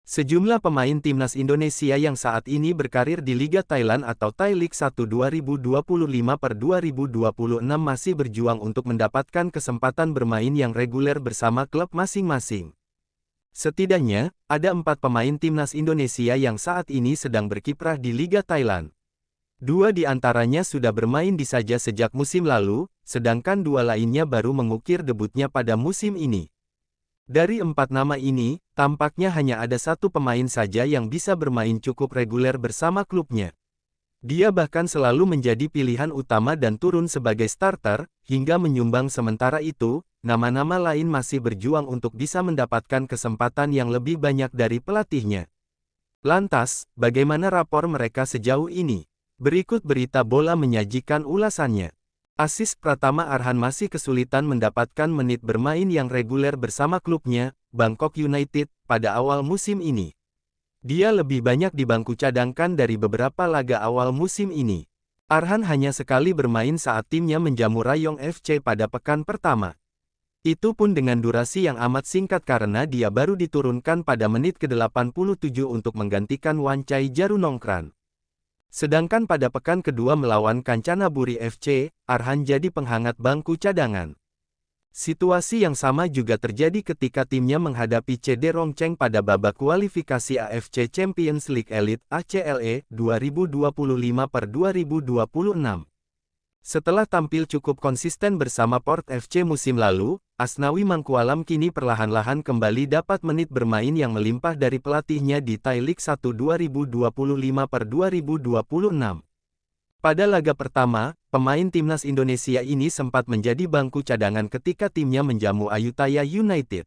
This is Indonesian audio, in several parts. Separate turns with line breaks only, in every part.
Sejumlah pemain timnas Indonesia yang saat ini berkarir di Liga Thailand atau Thai League 1 2025/2026 masih berjuang untuk mendapatkan kesempatan bermain yang reguler bersama klub masing-masing. Setidaknya, ada 4 pemain timnas Indonesia yang saat ini sedang berkiprah di Liga Thailand. 2 di antaranya sudah bermain di Saja sejak musim lalu, sedangkan 2 lainnya baru mengukir debutnya pada musim ini. Dari 4 nama ini, tampaknya hanya ada 1 pemain saja yang bisa bermain cukup reguler bersama klubnya. Dia bahkan selalu menjadi pilihan utama dan turun sebagai starter, hingga menyumbang. Sementara itu, nama-nama lain masih berjuang untuk bisa mendapatkan kesempatan yang lebih banyak dari pelatihnya. Lantas, bagaimana rapor mereka sejauh ini? Berikut berita bola menyajikan ulasannya. Asis Pratama Arhan masih kesulitan mendapatkan menit bermain yang reguler bersama klubnya, Bangkok United, pada awal musim ini. Dia lebih banyak di bangku cadangkan dari beberapa laga awal musim ini. Arhan hanya sekali bermain saat timnya menjamu Rayong FC pada pekan pertama. Itu pun dengan durasi yang amat singkat karena dia baru diturunkan pada menit ke-87 untuk menggantikan Wancai Jarunongkran. Sedangkan pada pekan kedua melawan Kanchanaburi FC, Arhan jadi penghangat bangku cadangan. Situasi yang sama juga terjadi ketika timnya menghadapi CD Rongcheng pada babak kualifikasi AFC Champions League Elite (ACLE) 2025/2026. Setelah tampil cukup konsisten bersama Port FC musim lalu, Asnawi Mangkualam kini perlahan-lahan kembali dapat menit bermain yang melimpah dari pelatihnya di Thai League 1 2025/2026. Pada laga pertama, pemain timnas Indonesia ini sempat menjadi bangku cadangan ketika timnya menjamu Ayutthaya United.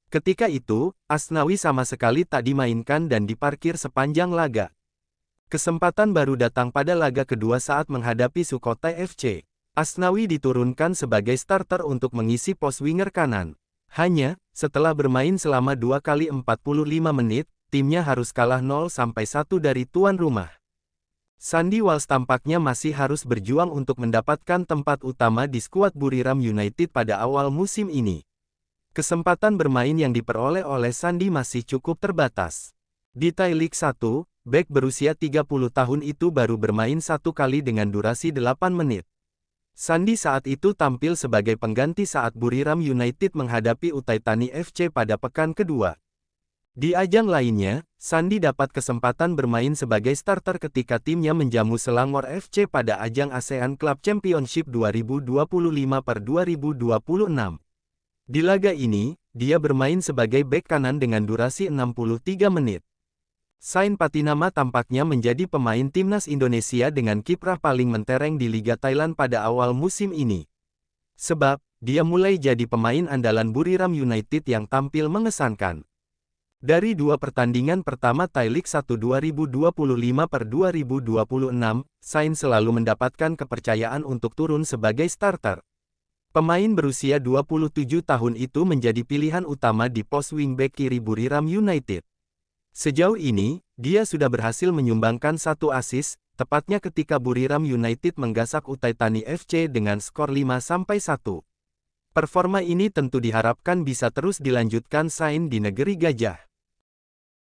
Ketika itu, Asnawi sama sekali tak dimainkan dan diparkir sepanjang laga. Kesempatan baru datang pada laga kedua saat menghadapi Sukhothai FC. Asnawi diturunkan sebagai starter untuk mengisi pos winger kanan. Hanya, setelah bermain selama 2 kali 45 menit, timnya harus kalah 0-1 dari tuan rumah. Sandy Walsh tampaknya masih harus berjuang untuk mendapatkan tempat utama di skuad Buriram United pada awal musim ini. Kesempatan bermain yang diperoleh oleh Sandy masih cukup terbatas. Di Thai League 1, bek berusia 30 tahun itu baru bermain 1 kali dengan durasi 8 menit. Sandy saat itu tampil sebagai pengganti saat Buriram United menghadapi Uthai Thani FC pada pekan kedua. Di ajang lainnya, Sandy dapat kesempatan bermain sebagai starter ketika timnya menjamu Selangor FC pada ajang ASEAN Club Championship 2025/2026. Di laga ini, dia bermain sebagai bek kanan dengan durasi 63 menit. Sain Patinama tampaknya menjadi pemain timnas Indonesia dengan kiprah paling mentereng di Liga Thailand pada awal musim ini. Sebab, dia mulai jadi pemain andalan Buriram United yang tampil mengesankan. Dari 2 pertandingan pertama Thai League 1 2025/2026, Sain selalu mendapatkan kepercayaan untuk turun sebagai starter. Pemain berusia 27 tahun itu menjadi pilihan utama di pos wingback kiri Buriram United. Sejauh ini, dia sudah berhasil menyumbangkan 1 assist, tepatnya ketika Buriram United menggasak Uthai Thani FC dengan skor 5-1. Performa ini tentu diharapkan bisa terus dilanjutkan Sain di negeri gajah.